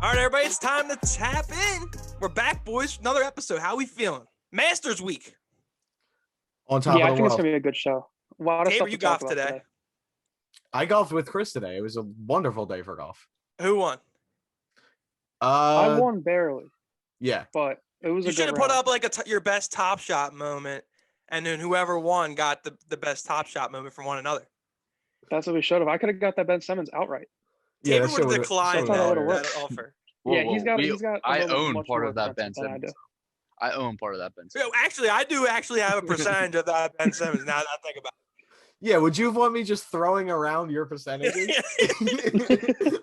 All right, everybody, it's time to tap in. We're back, boys. Another episode. How we feeling? Masters week. On top Yeah, I of the think it's world. gonna be a good show. A lot of Tabor, stuff you to talk golfed about today. I golfed with Chris today. It was a wonderful day for golf. Who won? I won barely, Yeah. but it was You a should good have put round. up like your best Top Shot moment, and then whoever won got the best Top Shot moment from one another. That's what we should have. I could have got that Ben Simmons outright. Yeah, Tabor that would shit have would've- declined That's how that that, would've that worked. offer. Yeah, he's got a I little own much part more of that Ben expensive than I Simmons. do. I own part of that Ben Yo, Simmons. actually, I do have a percentage of that Ben Simmons. Now that I think about Yeah, would you want me just throwing around your percentages? it.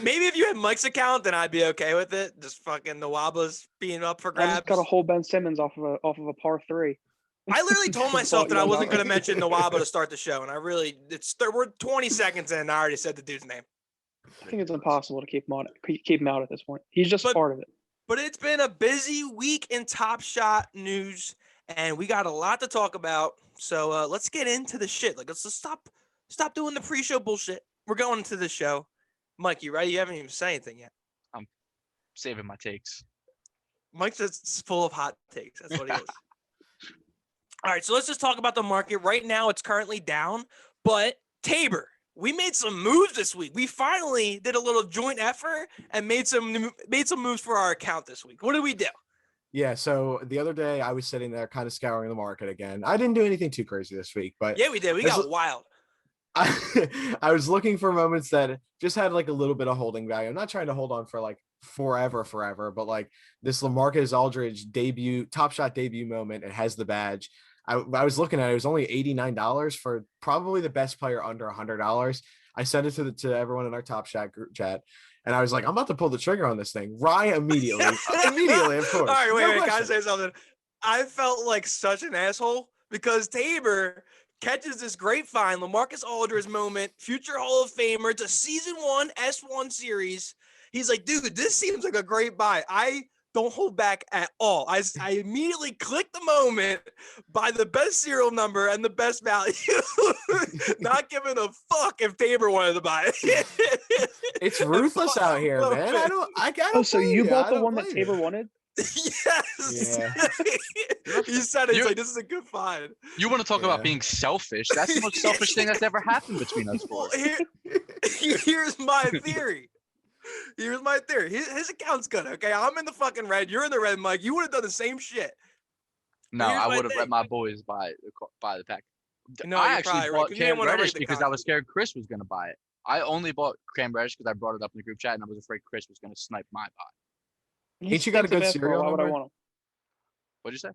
Maybe if you had Mike's account, then I'd be okay with it. Just fucking the Wobblers being up for I grabs. just got a whole Ben Simmons off of a par 3. I literally told Just myself bought that you I guys wasn't going to outright. mention the Wobble to start the show, and I really we're 20 seconds in, and I already said the dude's name. I think it's impossible to keep him out at this point. He's just part of it. But it's been a busy week in Top Shot news, and we got a lot to talk about. So let's get into the shit. Like, let's just stop doing the pre-show bullshit. We're going into the show. Mike, you ready? You haven't even said anything yet. I'm saving my takes. Mike's just full of hot takes. That's what he is. All right, so let's just talk about the market. Right now, it's currently down, but Tabor, we made some moves this week. We finally did a little joint effort and made some moves for our account this week. What did we do? Yeah, so the other day I was sitting there kind of scouring the market again. I didn't do anything too crazy this week, but Yeah, we did. We got wild. I was looking for moments that just had like a little bit of holding value. I'm not trying to hold on for like forever, but like this LaMarcus Aldridge Top Shot debut moment. It has the badge. I was looking at it. It was only $89 for probably the best player under $100. I sent it to everyone in our Top Shot group chat, and I was like, I'm about to pull the trigger on this thing. Rye immediately, of course. All right, No wait, can I question. say something? I felt like such an asshole because Tabor catches this grapevine, LaMarcus Aldridge moment, future Hall of Famer. It's a season 1 S1 series. He's like, dude, this seems like a great buy. I don't hold back at all. I immediately clicked the moment by the best serial number and the best value, not giving a fuck if Tabor wanted to buy it. It's ruthless out here, man. I don't. Oh, so you bought the don't one that blame you. Tabor wanted? Yes. Yeah. He said it's You- like, this is a good find. You want to talk Yeah. about being selfish? That's the most selfish thing that's ever happened between us Well, four. here's my theory. His account's good, okay? I'm in the fucking red. You're in the red, Mike. You would have done the same shit. No, Here's I my would have thing. let my boys buy the pack. No, I you're actually probably right, bought 'cause you didn't Cam wanna Reddish read the because I content. was scared Chris was going to buy it. I only bought Cam Reddish because I brought it up in the group chat and I was afraid Chris was going to snipe my buy. He Ain't you got a stinks at good basketball. serial Why would I number? want him? What'd you say?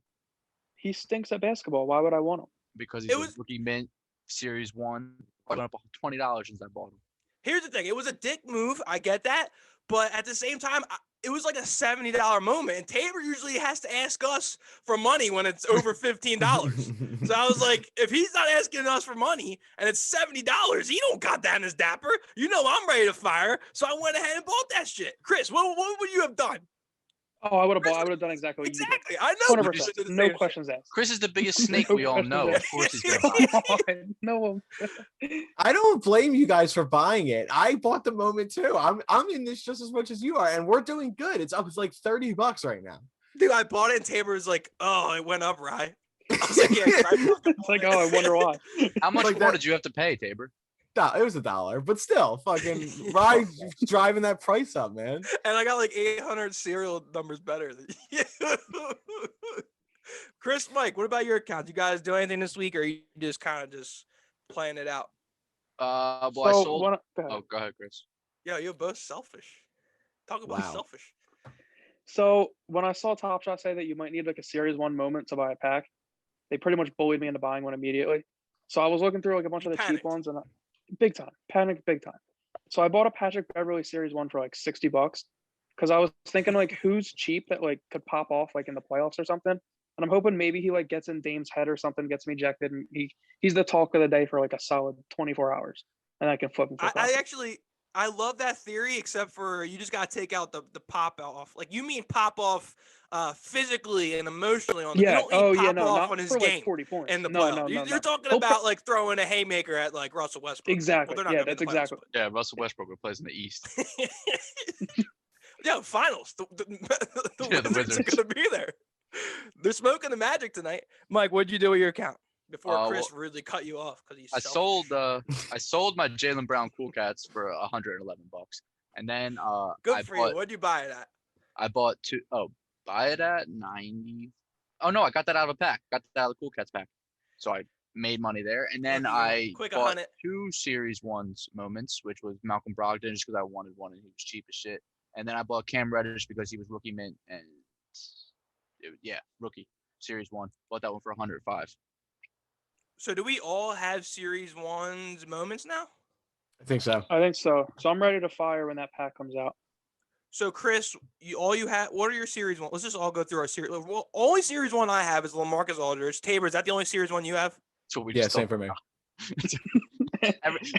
He stinks at basketball. Why would I want him? Because It he's was- a rookie mint, Series 1. I went up $20 since I bought him. Here's the thing. It was a dick move. I get that. But at the same time, it was like a $70 moment. And Tabor usually has to ask us for money when it's over $15. So I was like, if he's not asking us for money and it's $70, he don't got that in his dapper. You know I'm ready to fire. So I went ahead and bought that shit. Chris, what would you have done? Oh, I would have done exactly what Exactly. I know. you did. you 100%. should've done the No same shit. questions asked. Chris is the biggest snake No we all questions know. asked. Of course he's going to buy it. Come on. No. I don't blame you guys for buying it. I bought the moment too. I'm in this just as much as you are, and we're doing good. It's up. It's like $30 right now. Dude, I bought it and Tabor was like, oh, it went up, right? I was like, yeah, 'cause I fucking It's like, oh, I wonder why. How much Like more that- did you have to pay, Tabor? It was $1, but still, fucking Rye driving that price up, man. And I got like 800 serial numbers better than you. Chris, Mike, what about your account? You guys do anything this week, or you just kind of just playing it out? Well, So I sold. go ahead. Oh, go ahead, Chris. Yo, you're both selfish. Talk about Wow. selfish. So when I saw Top Shot say that you might need like a Series 1 moment to buy a pack, they pretty much bullied me into buying one immediately. So I was looking through like a bunch of the Panicked. cheap ones and big time, panicked big time. So I bought a Patrick Beverly Series 1 for like $60 because I was thinking like who's cheap that like could pop off like in the playoffs or something. And I'm hoping maybe he like gets in Dame's head or something, gets me ejected, and he's the talk of the day for like a solid 24 hours, and I can flip him for I profit. actually, I love that theory, except for you just gotta take out the pop off. Like you mean pop off physically and emotionally on the. You Yeah. don't mean Oh yeah. pop No, off not on his for like game 40 points. in the No, playoffs. no, no, You're no. talking He'll about like throwing a haymaker at like Russell Westbrook. Exactly. Well, they're not Yeah, gonna that's be in the playoffs, exactly. Yeah, Russell Westbrook plays in the East. but- Yeah, finals. The Yeah, the Wizards are Wizards. gonna be there. They're smoking the Magic tonight. Mike, what'd you do with your account before Chris Well, rudely cut you off because he's I selfish? sold I sold my Jalen Brown Cool Cats for $111, and then Good for you. What'd you buy it at? I bought two. Oh, buy it at 90. Oh no, I got that out of a pack. Got that out of the Cool Cats pack. So I made money there, and then Look at you. I Quick bought 100. two Series Ones moments, which was Malcolm Brogdon just because I wanted one and he was cheap as shit. And then I bought Cam Reddish because he was rookie mint and yeah, rookie Series One. Bought that one for 105. So do we all have Series 1's moments now? I think so. I think so. So I'm ready to fire when that pack comes out. So Chris, all you have. What are your Series 1? Let's just all go through our series. Well, only Series 1 I have is LaMarcus Aldridge. Tabor, is that the only Series 1 you have? So we Yeah, just same don't- for me.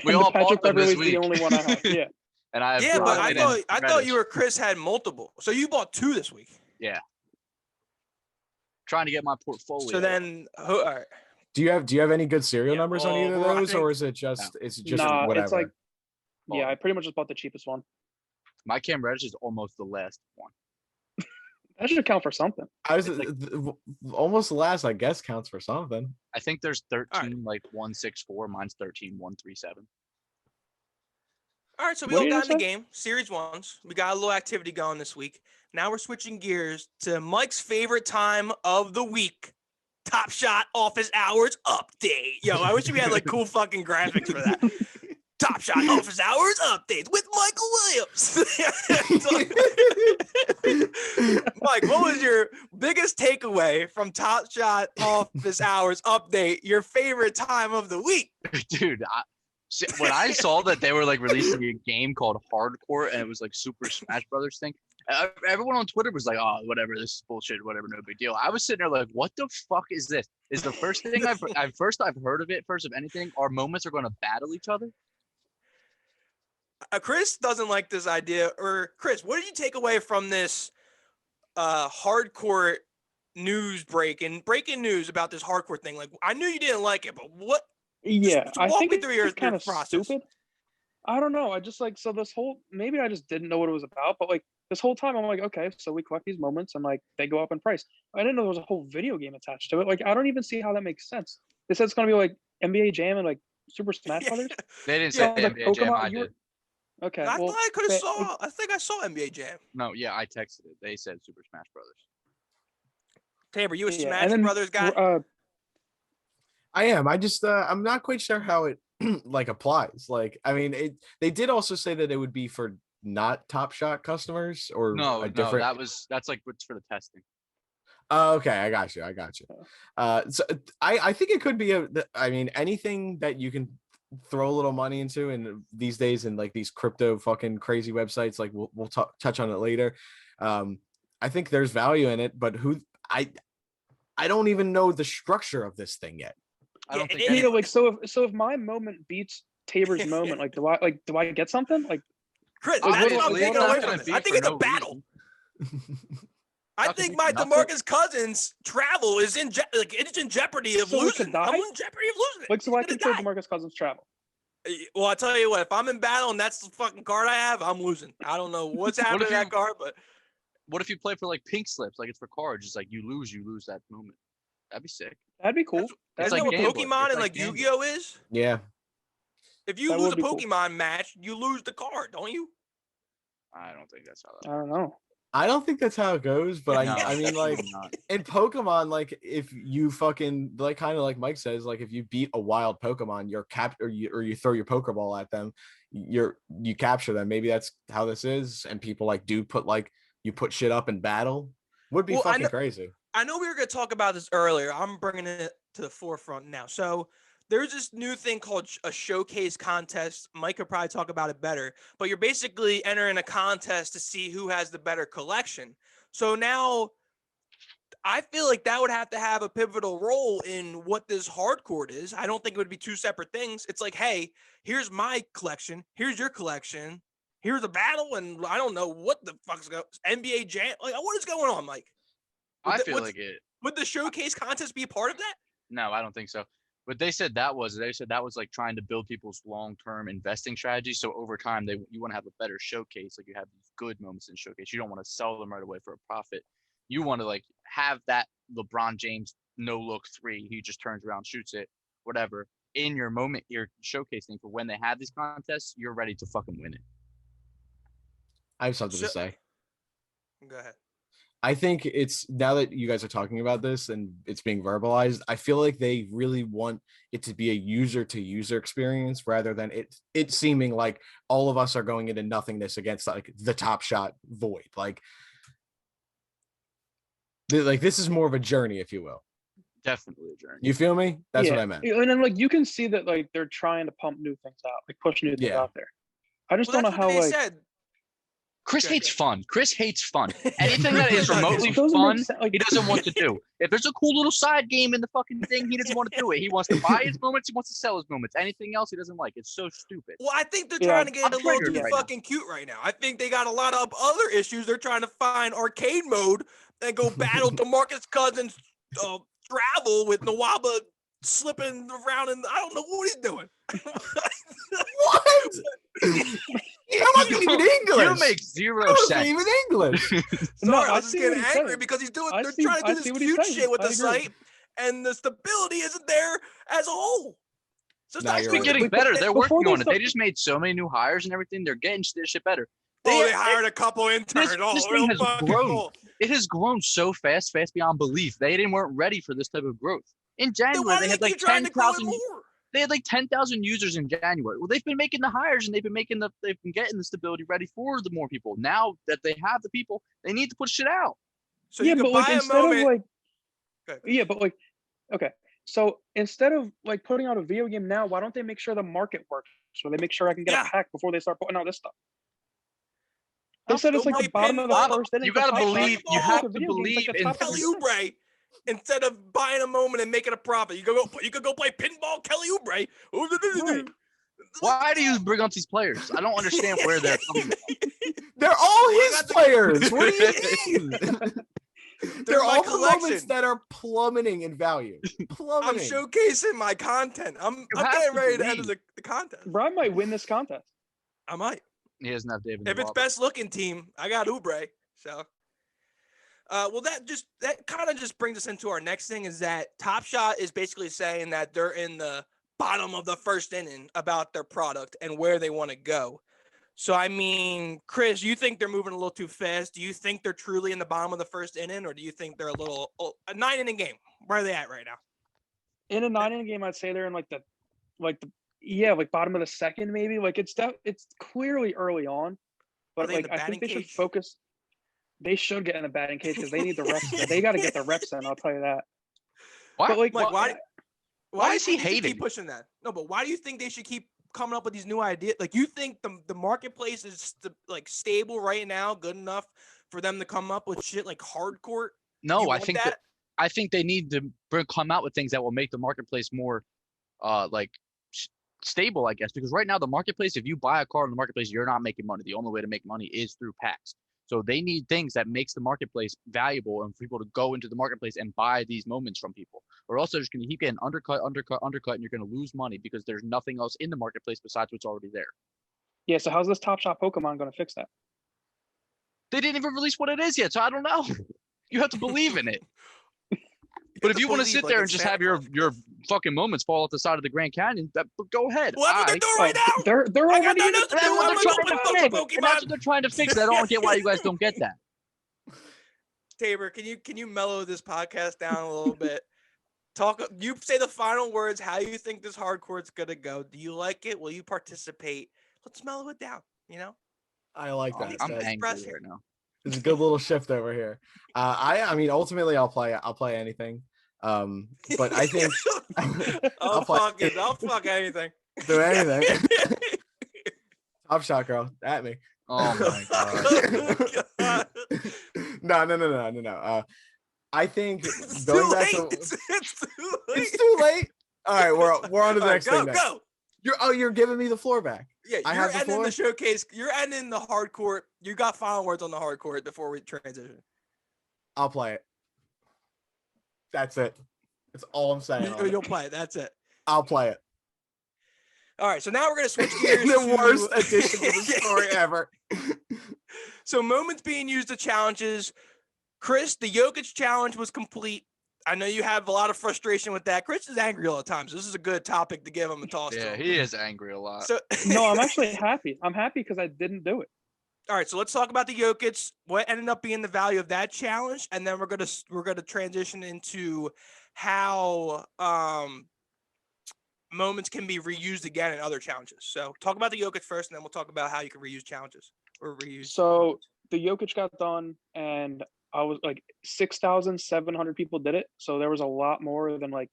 we And all the Patrick bought them Beverley's this week. the only one I have. Yeah. And I have Yeah, but I Brogdon thought and I thought you Reddish. or Chris had multiple. So you bought 2 this week. Trying to get my portfolio. So then, all right. Do you have any good serial Yeah, numbers on well, either of I those, think- or is it just Nah, whatever? it's like, Bought yeah, them. I pretty much just bought the cheapest one. My Cam Reddish is almost the last one. That should count for something. I was It's almost last, I guess, counts for something. I think there's 13 right. like 164. Mine's 13 137. All right, so we What all did you got in the say? game, Series 1s. We got a little activity going this week. Now we're switching gears to Mike's favorite time of the week, Top Shot Office Hours Update. Yo, I wish we had like cool fucking graphics for that. Top Shot Office Hours Updates with Michael Williams. Mike, what was your biggest takeaway from Top Shot Office Hours Update, your favorite time of the week? Dude, when I saw that they were like releasing a game called Hardcore and it was like Super Smash Brothers thing, everyone on Twitter was like, "Oh, whatever, this is bullshit, whatever, no big deal." I was sitting there like, "What the fuck is this?" Is the first thing I've heard of it. First of anything, our moments are going to battle each other. Chris doesn't like this idea. Or Chris, what did you take away from this hardcore news breaking news about this hardcore thing? Like, I knew you didn't like it, but what? Yeah, Just I walk think me through your it's kind of process. stupid. I don't know. I just like, so this whole, maybe I just didn't know what it was about, but like this whole time I'm like, okay, so we collect these moments and like they go up in price. I didn't know there was a whole video game attached to it. Like, I don't even see how that makes sense. They said it's gonna be like NBA Jam and like Super Smash Brothers. They didn't Yeah, say like NBA Jam. Pokemon, I you were- did. Okay, I well, thought I could have but, like, saw. I think I saw NBA Jam. No, yeah, I texted it. They said Super Smash Brothers. Tabor, you a yeah, Smash and then, Brothers guy? I am. I just I'm not quite sure how it like applies. Like, I mean, they did also say that it would be for not Top Shot customers or No, a different. that's like what's for the testing. Oh, okay, I got you. So I think it could be I mean, anything that you can throw a little money into, and these days in like these crypto fucking crazy websites, like we'll touch on it later. I think there's value in it, but I don't even know the structure of this thing yet. I don't Yeah, think it- yeah, like so if my moment beats Tabor's moment, like do I get something? Like, Chris, Like, that's what- what I'm what taking am I away gonna from this. be I think for it's a no battle. reason? I Not think to my be nothing. DeMarcus Cousins travel is it's in jeopardy of So we could losing. die? I'm in jeopardy of losing it. like so I He's gonna consider die. DeMarcus Cousins travel. Well, I tell you what, if I'm in battle and that's the fucking card I have, I'm losing. I don't know what's happening to that card, but What if you play for like pink slips, like it's for cards? It's like you lose that moment. That'd be sick. That'd be cool. It's That'd isn't like be that what cool. gambling. Pokemon It's and like like gambling. Yu-Gi-Oh is? Yeah. If you That lose would a be cool. Pokemon match, you lose the card, don't you? I don't think that's how that. I don't know. I don't think that's how it goes, but No, I mean, like definitely not. in Pokemon, like if you fucking like kind of like Mike says, like if you beat a wild Pokemon, you're or you throw your Pokeball at them, you capture them. Maybe that's how this is, and people like do put like you put shit up in battle. Would be Well, I fucking know- crazy. I know we were going to talk about this earlier. I'm bringing it to the forefront now. So there's this new thing called a showcase contest. Mike could probably talk about it better, but you're basically entering a contest to see who has the better collection. So now I feel like that would have to have a pivotal role in what this hard court is. I don't think it would be two separate things. It's like, hey, here's my collection. Here's your collection. Here's a battle, and I don't know what the fuck's going. NBA Jam. Like, what is going on, Mike? I feel like it. Would the showcase contest be a part of that? No, I don't think so. But they said that was like trying to build people's long-term investing strategy. So over time, you want to have a better showcase. Like you have these good moments in showcase. You don't want to sell them right away for a profit. You want to like have that LeBron James no look three. He just turns around, shoots it, whatever. In your moment, you're showcasing for when they have these contests. You're ready to fucking win it. I have something to say. Go ahead. I think it's now that you guys are talking about this and it's being verbalized, I feel like they really want it to be a user to user experience rather than it seeming like all of us are going into nothingness against like the Top Shot void. Like this is more of a journey, if you will. Definitely a journey. You feel me? That's what I meant. And then like you can see that like they're trying to pump new things out, like push new things out there. I just don't know how like. Chris hates fun. Chris hates fun. Anything that is remotely fun, he doesn't want to do. If there's a cool little side game in the fucking thing, he doesn't want to do it. He wants to buy his moments. He wants to sell his moments. Anything else, he doesn't like. It's so stupid. Well, I think they're trying to get a little too fucking cute right now. I think they got a lot of other issues. They're trying to find arcade mode and go battle DeMarcus Cousins travel with Nwaba slipping around, and I don't know what he's doing. What? You wasn't even English. You make zero sense. Even English. Sorry, I was just getting angry because they're trying to do this cute shit with the site, and the stability isn't there as a whole. So it's been getting better. They're working on it. They just made so many new hires and everything. They're getting this shit better. They hired a couple interns. This thing has grown. It has grown so fast beyond belief. They weren't ready for this type of growth. In January, they had like 10,000. They had like 10,000 users in January. Well, they've been making the hires and they've been getting the stability ready for the more people. Now that they have the people, they need to put shit out. So yeah, but like instead of like, but like, okay. So instead of like putting out a video game now, why don't they make sure the market works? So they make sure I can get a pack before they start putting out this stuff. They said it's like the bottom of the first inning. You gotta believe. You have to believe in Kelly Oubre. Instead of buying a moment and making a profit, you could go play pinball Kelly Oubre. Right. Why do you bring up these players? I don't understand where they're coming from. They're all his players. What do you mean? They're all the moments that are plummeting in value. I'm showcasing my content. I'm getting ready to enter the contest. Brian might win this contest. I might. He doesn't have David. If it's best looking team, I got Oubre. So. Well, that kind of just brings us into our next thing is that Top Shot is basically saying that they're in the bottom of the first inning about their product and where they want to go. So, I mean, Chris, you think they're moving a little too fast? Do you think they're truly in the bottom of the first inning, or do you think they're a 9-inning game? Where are they at right now? In a 9-inning game, I'd say they're in like bottom of the second, maybe. Like it's clearly early on, but like I think they should focus. They should get in a batting cage because they need the reps. They got to get the reps in. I'll tell you that. Why? But like why is he hating? Keep pushing that. No, but why do you think they should keep coming up with these new ideas? Like, you think the marketplace is stable right now, good enough for them to come up with shit like hardcore? No, I think they need to come out with things that will make the marketplace more, stable, I guess. Because right now the marketplace, if you buy a car in the marketplace, you're not making money. The only way to make money is through packs. So they need things that makes the marketplace valuable and for people to go into the marketplace and buy these moments from people. Or else they're just going to keep getting undercut, and you're going to lose money because there's nothing else in the marketplace besides what's already there. Yeah, so how's this Top Shot Pokemon going to fix that? They didn't even release what it is yet, so I don't know. You have to believe in it. But if you want to sit there and just have your fucking moments fall off the side of the Grand Canyon, go ahead. Well, that's what they're doing right now. They're already and that's what they're trying to fix. I don't get why you guys don't get that. Tabor, can you mellow this podcast down a little bit? You say the final words, how you think this hardcore's gonna go. Do you like it? Will you participate? Let's mellow it down, you know? I like that. I'm angry right now. It's a good little shift over here. I mean, ultimately, I'll play anything. But I think I'll fuck anything. Do anything. Top Shot girl at me. Oh my god. No. I think It's going too back late. to It's too late. it's too late. All right, we're on to the All right, next thing. go, Then. go. You're giving me the floor back. Yeah, I you're have the ending floor. the showcase. You're ending the hard court. You got final words on the hard court before we transition. I'll play it. That's it. That's all I'm saying. on it. You'll play it. That's it. I'll play it. All right, so now we're gonna switch gears. The to... worst addition to the story ever. So moments being used to challenges. Chris, the Jokic challenge was complete. I know you have a lot of frustration with that. Chris is angry all the time, so this is a good topic to give him a toss. Yeah, to. he is angry a lot. So No, I'm actually happy. I'm happy because I didn't do it. all right, so let's talk about the Jokic. What ended up being the value of that challenge, and then we're gonna transition into how moments can be reused again in other challenges. So talk about the Jokic first, and then we'll talk about how you can reuse challenges or reuse. So the Jokic got done, and I was like 6,700 people did it. So there was a lot more than like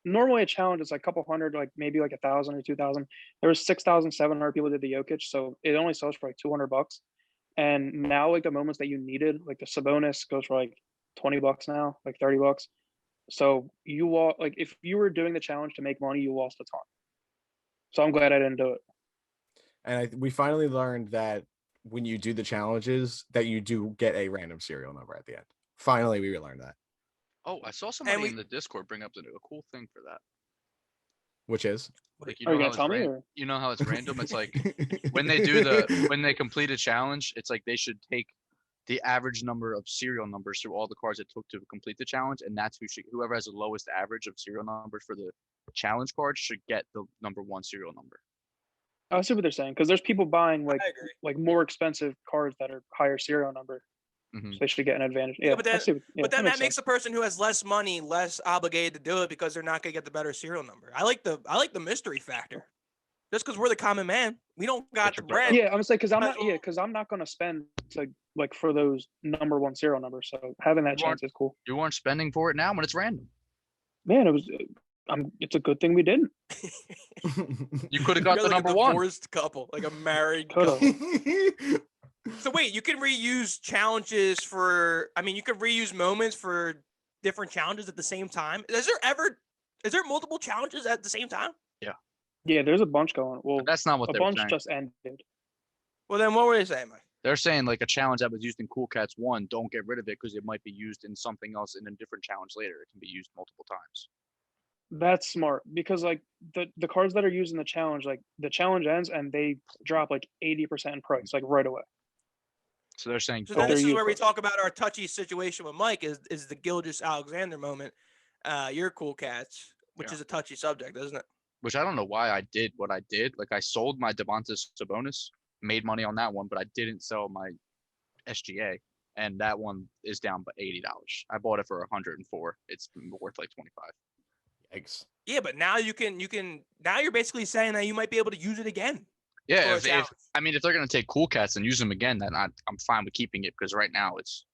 normally a challenge is like a couple hundred, like maybe like 1,000 or 2,000. There was 6,700 people did the Jokic, so it only sells for like $200. And now like the moments that you needed, like the Sabonis goes for like $20 now, like $30. So you like if you were doing the challenge to make money, you lost a ton. So I'm glad I didn't do it. And we finally learned that when you do the challenges, that you do get a random serial number at the end. Finally, we learned that. Oh, I saw somebody in the Discord bring up a cool thing for that. Which is? Like, Are you gonna tell me? Or? You know how it's random? It's like when they complete a challenge, it's like they should take the average number of serial numbers through all the cards it took to complete the challenge, and that's whoever has the lowest average of serial numbers for the challenge card should get the number one serial number. I see what they're saying because there's people buying like more expensive cards that are higher serial number, so they should get an advantage. Yeah, but then that makes the person who has less money less obligated to do it because they're not gonna get the better serial number. I like the mystery factor. Just because we're the common man, we don't got the bread. Yeah, I'm saying because I'm not gonna spend to like for those number one serial numbers. So having that chance is cool. You weren't spending for it now when it's random. Man, it was. It's a good thing we didn't. You could have got the like number a one. Divorced couple, like a married couple. So wait, you can reuse challenges for. I mean, you can reuse moments for different challenges at the same time. Is there multiple challenges at the same time? Yeah. Yeah, there's a bunch going. Well, but that's not what a bunch just ended. Well, then what were they saying, Mike? They're saying like a challenge that was used in Cool Cats 1, don't get rid of it because it might be used in something else in a different challenge later. It can be used multiple times. That's smart because like the cards that are used in the challenge, like the challenge ends and they drop like 80% in price, like right away. So they're saying. So then this is where we talk about our touchy situation with Mike is the Gilgeous Alexander moment. Your Cool Cats, which is a touchy subject, isn't it? Which I don't know why I did what I did. Like I sold my Domantas Sabonis, made money on that one, but I didn't sell my SGA, and that one is down by $80. I bought it for 104. It's worth like 25. Yikes. Yeah, but now you can now you're basically saying that you might be able to use it again. Yeah, if they're gonna take Cool Cats and use them again, then I'm fine with keeping it because right now it's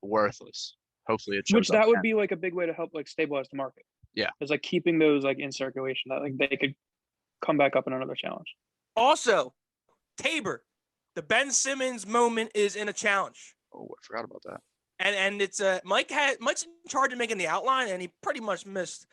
worthless. Hopefully it shows. Which that would be like a big way to help like stabilize the market. Yeah, it's like keeping those like in circulation that like they could come back up in another challenge. Also, Tabor, the Ben Simmons moment is in a challenge. Oh, I forgot about that. And it's Mike's in charge of making the outline, and he pretty much missed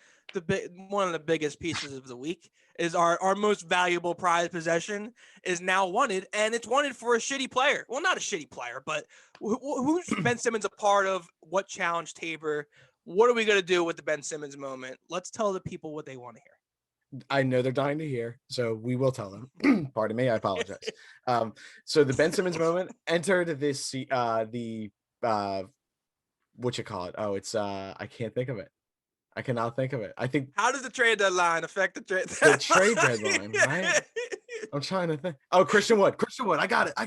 one of the biggest pieces of the week. Is our most valuable prize possession is now wanted, and it's wanted for a shitty player. Well, not a shitty player, but who's Ben Simmons a part of? What challenge, Tabor? What are we going to do with the Ben Simmons moment? Let's tell the people what they want to hear. I know they're dying to hear, so we will tell them. Pardon me, I apologize. So the Ben Simmons moment entered this what you call it? Oh, it's I can't think of it. I cannot think of it. I think. How does the trade deadline affect the trade? The trade deadline, right? I'm trying to think. Oh, Christian Wood. I got it.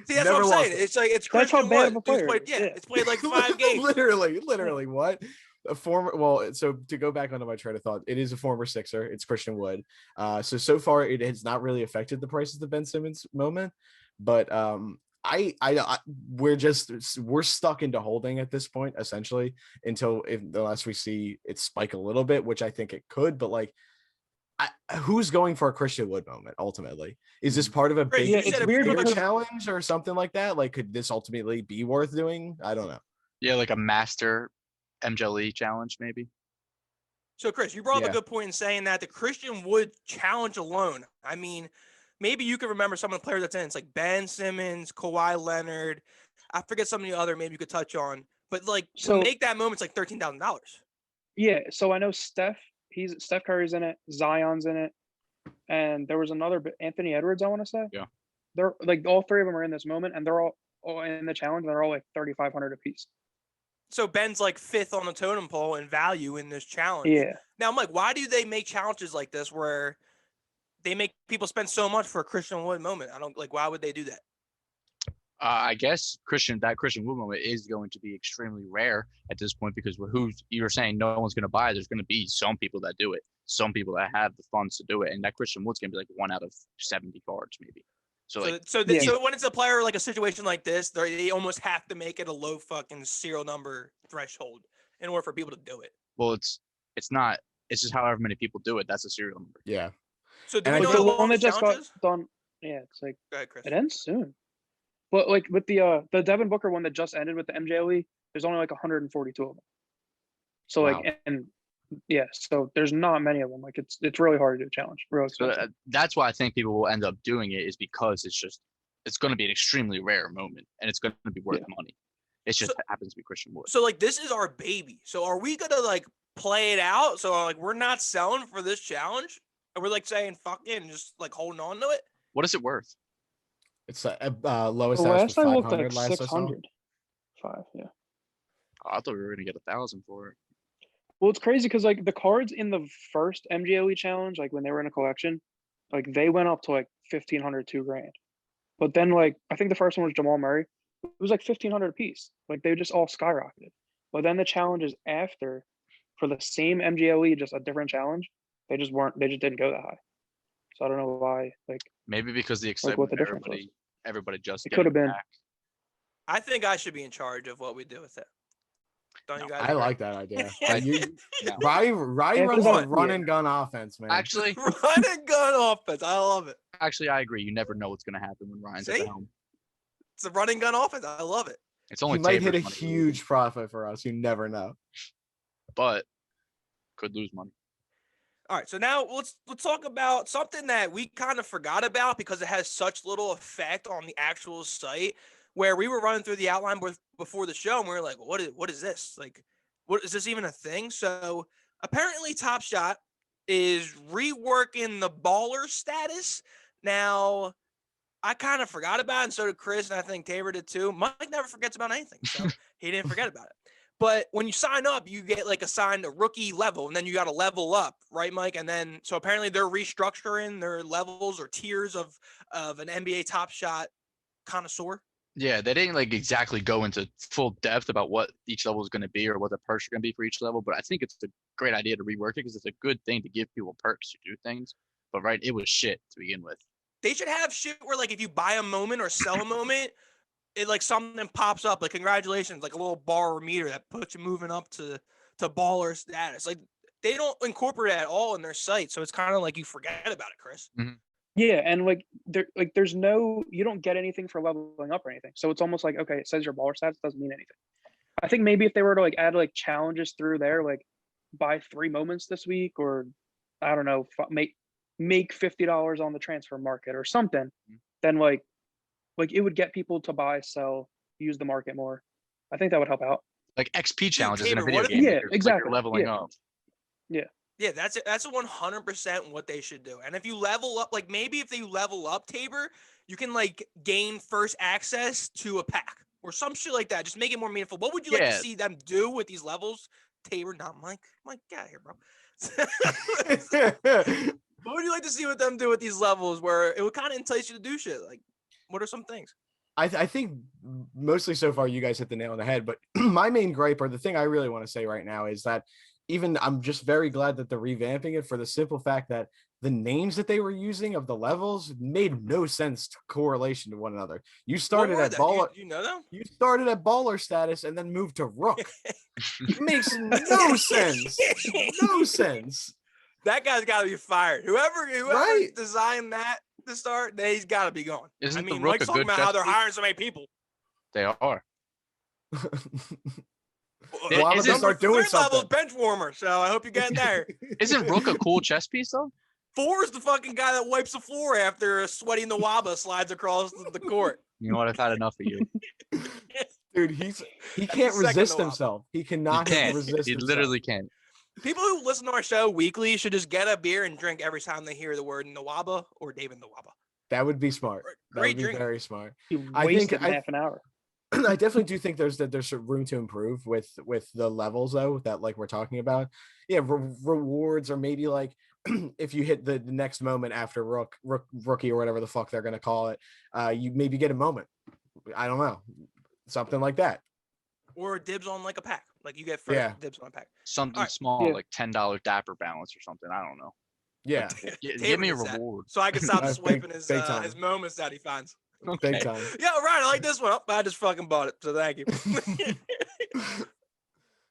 See, that's what I'm saying. It's like it's Christian Wood. It's played like 5 games. literally, what? A former. Well, so to go back onto my train of thought, it is a former Sixer. It's Christian Wood. So far it has not really affected the price of the Ben Simmons moment, but we're stuck into holding at this point essentially unless we see it spike a little bit, which I think it could, but like who's going for a Christian Wood moment ultimately? Is this part of a bigger challenge or something like that? Like could this ultimately be worth doing? I don't know. Yeah, like a master MJLE challenge, maybe. So, Chris, you brought up Yeah. a good point in saying that the Christian Wood challenge alone. I mean, maybe you could remember some of the players that's in. It's like Ben Simmons, Kawhi Leonard. I forget some of the other maybe you could touch on. But like to So- make that moment, it's like $13,000. Yeah, so I know Steph Curry's in it, Zion's in it, and there was another Anthony Edwards, I want to say. Yeah. They're like all three of them are in this moment, and they're all in the challenge. And they're all like 3,500 apiece. So Ben's like fifth on the totem pole in value in this challenge. Yeah. Now, Mike, why do they make challenges like this where they make people spend so much for a Christian Wood moment? I don't like. Why would they do that? I guess Christian Wood moment is going to be extremely rare at this point because you were saying no one's going to buy. There's going to be some people that do it, some people that have the funds to do it, and that Christian Wood's going to be like 1 out of 70 cards maybe. So when it's a player like a situation like this, they almost have to make it a low fucking serial number threshold in order for people to do it. Well, it's not. It's just however many people do it. That's a serial number. Yeah. So do And we I know Like think- how the long one that the just challenge got is? done. Yeah, it's like Go ahead, Chris. it ends soon. But like with the Devin Booker one that just ended with the MJLE, there's only like 142 of them. So Wow. like and yeah, so there's not many of them. Like it's really hard to do a challenge. Really So expensive. that's why I think people will end up doing it is because it's going to be an extremely rare moment and it's going to be worth Yeah. money. It just So- happens to be Christian Wood. So like this is our baby. So are we gonna like play it out? So like we're not selling for this challenge? And we're like saying fuck it and just like holding on to it? What is it worth? It's lowest The house last was I looked 500 like last I saw. 600. 5, yeah. Oh, I thought we were going to get 1,000 for it. Well, it's crazy because like the cards in the first MGLE challenge, like when they were in a collection, like they went up to like 1,500, $2,000. But then like I think the first one was Jamal Murray. It was like 1,500 a piece. Like they just all skyrocketed. But then the challenges after, for the same MGLE, just a different challenge, they just didn't go that high. So I don't know why. Like Maybe because the what excitement the of difference was. everybody just It could have getting been. back. I think I should be in charge of what we do with it. Don't you guys? I agree? like that idea. No. Rye runs After a that, run yeah. and gun offense, man. Actually, Run and gun offense. I love it. I agree. You never know what's going to happen when Ryan's at See? the helm. It's a run and gun offense. I love it. It's only he might hit a Tabor's money, huge profit for us. You never know. but could lose money. All right, so now let's talk about something that we kind of forgot about because it has such little effect on the actual site. Where we were running through the outline before the show, and we were like, "What is this? Like, what is this even a thing?" So apparently, Top Shot is reworking the baller status. Now, I kind of forgot about it, and so did Chris, and I think Tabor did too. Mike never forgets about anything, so he didn't forget about it. But when you sign up, you get like assigned a rookie level, and then you got to level up, right, Mike? And then so apparently they're restructuring their levels or tiers of an NBA Top Shot connoisseur. Yeah, they didn't like exactly go into full depth about what each level is going to be or what the perks are going to be for each level, but I think it's a great idea to rework it because it's a good thing to give people perks to do things. But right, it was shit to begin with. They should have shit where like if you buy a moment or sell a moment, it like something pops up like congratulations, like a little bar or meter that puts you moving up to baller status. Like they don't incorporate it at all in their site, so it's kind of like you forget about it, Chris. Yeah, and there's no, you don't get anything for leveling up or anything. So it's almost like, okay, it says your baller stats, doesn't mean anything. I think maybe if they were to like add like challenges through there, like buy 3 moments this week, or I don't know, make $50 on the transfer market or something, then like it would get people to buy, sell, use the market more. I think that would help out. Like XP challenges in a Tabor, video what if- game. Yeah, like you're exactly, leveling yeah. up. Yeah, that's 100% what they should do. And if you level up, like maybe if they level up Tabor, you can like gain first access to a pack or some shit like that. Just make it more meaningful. What would you like to Yeah. see them do with these levels? Tabor, not Mike. Mike, get out of here, bro. What would you like to see with them do with these levels where it would kind of entice you to do shit? Like, what are some things? I think mostly so far you guys hit the nail on the head, but my main gripe, or the thing I really want to say right now, is that I'm just very glad that they're revamping it for the simple fact that the names that they were using of the levels made no sense to correlation to one another. You started What were at they? baller. You know them? You started at baller status and then moved to rook. It makes no sense. No sense. That guy's got to be fired. Whoever Right. designed that to start, he's got to be gone. Isn't I the mean, rook Mike's a talking good about how chess they're piece? hiring so many people. They are. Yeah, Why don't they isn't- start doing Third level is something? bench warmer, so I hope you get there. Isn't Rook a cool chess piece though? 4 is the fucking guy that wipes the floor after Sweaty Nawaba slides across the court. You know what? I've had enough of you. Dude, he the can't second resist Nawaba. himself. He He cannot can't. resist He himself. literally can't. People who listen to our show weekly should just get a beer and drink every time they hear the word Nawaba or David Nawaba. That would be smart. That Great would be drink. very smart. You I think wasted half an hour. I definitely do think there's some room to improve with the levels though that like we're talking about. Yeah, rewards or maybe like if you hit the next moment after rookie or whatever the fuck they're gonna call it, you maybe get a moment. I don't know, something like that. Or dibs on like a pack. Like you get first Yeah. dibs on a pack. Something Alright. small, Yeah. like $10 Dapper balance or something. I don't know. Yeah, Give me a Taven is that. reward. So I can stop Big- swiping big time. his moments that he finds. big time. Yeah, right. I like this one. Oh, I just fucking bought it. So thank you.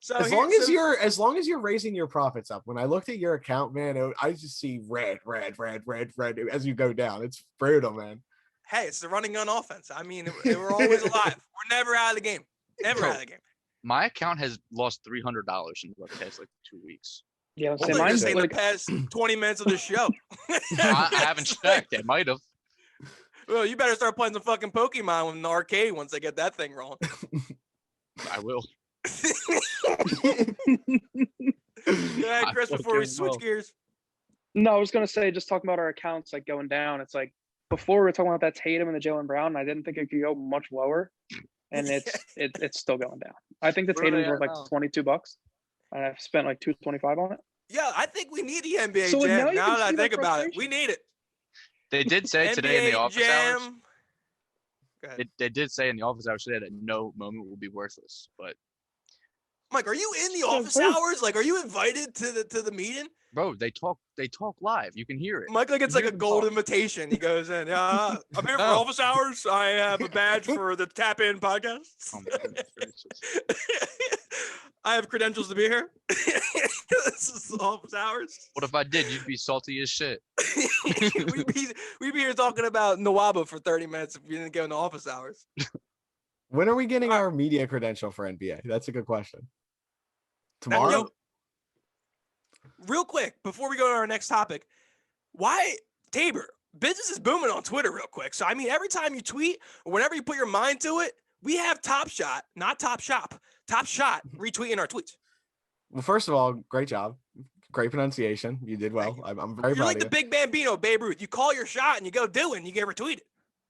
So As long as you're raising your profits up. When I looked at your account, man, I just see red as you go down. It's brutal, man. Hey, it's the running gun offense. I mean, we're always alive. We're never out of the game. Never out of the game. My account has lost $300 in the past like 2 weeks. Yeah, Well, say you're gonna mine's say like the past 20 minutes of the show. I haven't checked. It might have. Well, you better start playing some fucking Pokemon in the arcade once they get that thing rolling. I will. Yeah, I Chris, before we fucking switch will. gears. no, I was gonna say just talking about our accounts like going down. It's like before we were talking about that Tatum and the Jalen Brown. And I didn't think it could go much lower, and it's still going down. I think the Where are Tatum's they worth at like now? $22, and I've spent like $225 on it. Yeah, I think we need the NBA So, like, Jam. now you Now can that I see my think about it, we frustration. need it. They did say today in the NBA office hours. Jam. Go ahead. They did say in the office hours today that no moment will be worthless. But Mike, are you in the Yeah, office bro. hours? Like, are you invited to the meeting? bro, they talk live. You can hear it. Mike, like it's You like a hear them gold talk. invitation. He goes in. I'm here for No. office hours. I have a badge for the Tap In podcast. Oh my goodness gracious. I have credentials to be here. This is office hours. What if I did? You'd be salty as shit. we'd be here talking about Nawaba for 30 minutes if we didn't go into office hours. When are we getting Alright. our media credential for NBA? That's a good question. Yo, Tomorrow? real quick, before we go to our next topic, why Tabor? Business is booming on Twitter real quick. So I mean, every time you tweet or whenever you put your mind to it, we have Top Shot, not Top Shop, Top Shot retweeting our tweets. Well, first of all, great job. Great pronunciation. You did well. Thank I'm very You're proud like of the you. big Bambino, Babe Ruth. You call your shot and you go do it and you get retweeted.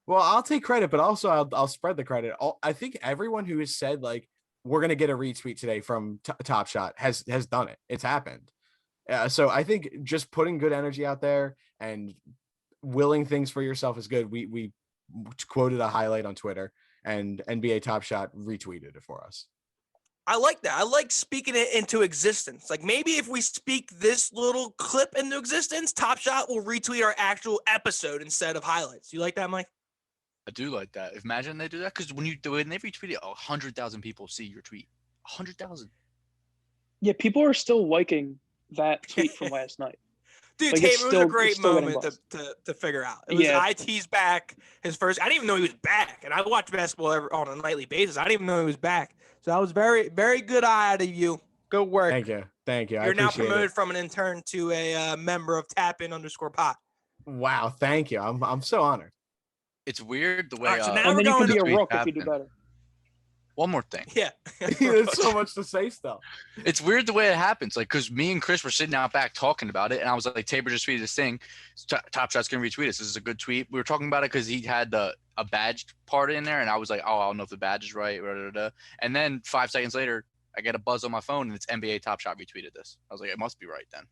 Well, I'll take credit, but also I'll spread the credit. I think everyone who has said like we're gonna get a retweet today from Top Shot has done it. It's happened. So I think just putting good energy out there and willing things for yourself is good. We quoted a highlight on Twitter and NBA Top Shot retweeted it for us. I like that. I like speaking it into existence. Like maybe if we speak this little clip into existence, Top Shot will retweet our actual episode instead of highlights. You like that, Mike? I do like that. Imagine they do that because when they retweet it, 100,000 people see your tweet. 100,000. Yeah, people are still liking that tweet from last night. Dude, Like, Tabor, it's it was still- a it's great still getting moment buzz. to figure out. It was Yeah. IT's back. His first. I didn't even know he was back, and I watch basketball on a nightly basis. I didn't even know he was back. So that was very, very good eye out of you. Good work. Thank you. I You're now appreciate promoted it. from an intern to a member of TapIn_Pot. Wow, thank you. I'm so honored. It's weird the way. Alright, so now And we're then you going can be to a tweet rook if you do happen. better. One more thing. Yeah. There's so much to say still. It's weird the way it happens. Like, because me and Chris were sitting out back talking about it, and I was like, Tabor just tweeted this thing. Top Shot's going to retweet us. This is a good tweet. We were talking about it because he had a badged part in there, and I was like, oh, I don't know if the badge is right. Blah, blah, blah. And then 5 seconds later, I get a buzz on my phone, and it's NBA Top Shot retweeted this. I was like, it must be right then.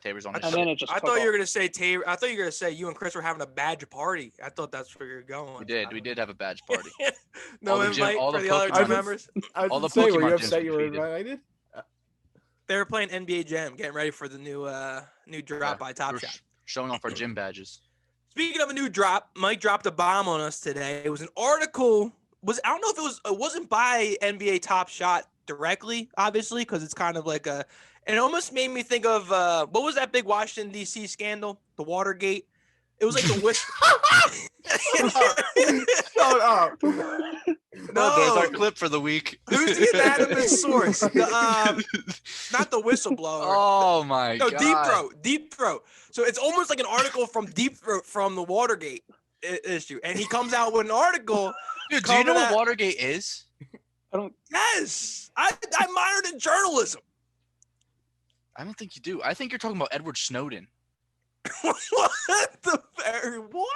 Tabor's on his And shit. then it just I took thought you were off. gonna say Tabor. I thought you were gonna say you and Chris were having a badge party. I thought that's where you're going. We did have a badge party. No All the gym- invite all for the the other Pokemon two gyms. members. I was All gonna the say, were Pokemon you gyms upset you were retweeted. invited? They were playing NBA Jam, getting ready for the new drop by Top We're Shot. showing off our gym badges. Speaking of a new drop, Mike dropped a bomb on us today. It was an article. I don't know if it wasn't by NBA Top Shot directly, obviously, because it's kind of like it almost made me think of what was that big Washington D.C. scandal, the Watergate. It was like the whistle. Shut up. Well, there's our clip for the week. Who's the anonymous source? Not the whistleblower. Oh my No, god. Deep Throat. So it's almost like an article from Deep Throat from the Watergate issue, and he comes out with an article. Dude, do you know coming what Watergate is? I don't. Yes, I minored in journalism. I don't think you do. I think you're talking about Edward Snowden. What the very what?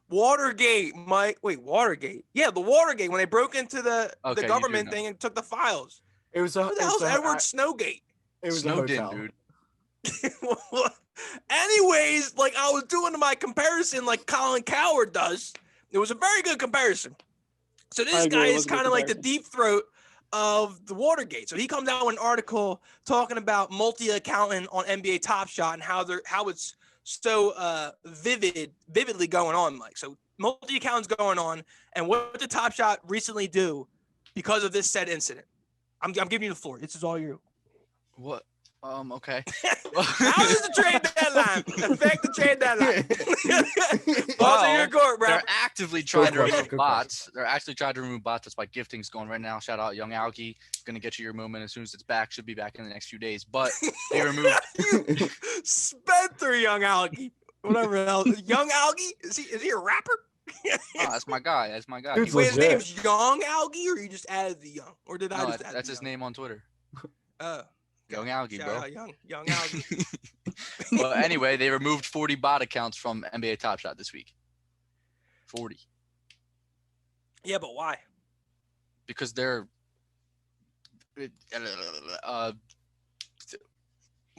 Watergate, Mike. Wait, Watergate. Yeah, the Watergate when they broke into the Okay, you do government know. thing and took the files. It was a. Who the hell's Edward Snowgate? It was a Snowden, hotel. dude. Anyways, like I was doing my comparison like Colin Coward does. It was a very good comparison. So I this agree, guy it is was a good kind of like the comparison. Deep Throat of the Watergate. So he comes out with an article talking about multi-accounting on NBA Top Shot and how it's so vividly going on, Mike. So multi-accounting's going on, and what did Top Shot recently do because of this said incident? I'm giving you the floor. This is all you. What? Okay. How does the trade deadline affect the trade deadline? Balls in your court, bro. They're actively trying to question, remove good bots. They're actually trying to remove bots. That's why gifting's going right now. Shout out Young Alki. Gonna get you your moment as soon as it's back. Should be back in the next few days. But they removed. Spencer Young Algae. Whatever else. Young Algae? Is he a rapper? Oh, that's my guy. That's my guy. Dude's Wait, his legit. name's Young Algae, or you just added the Young? Or did I No, just add that's the his young? name on Twitter. Oh. Young Alki, Shout bro. out Young Algae. Well, anyway, they removed 40 bot accounts from NBA Top Shot this week. 40. Yeah, but why? Because they're What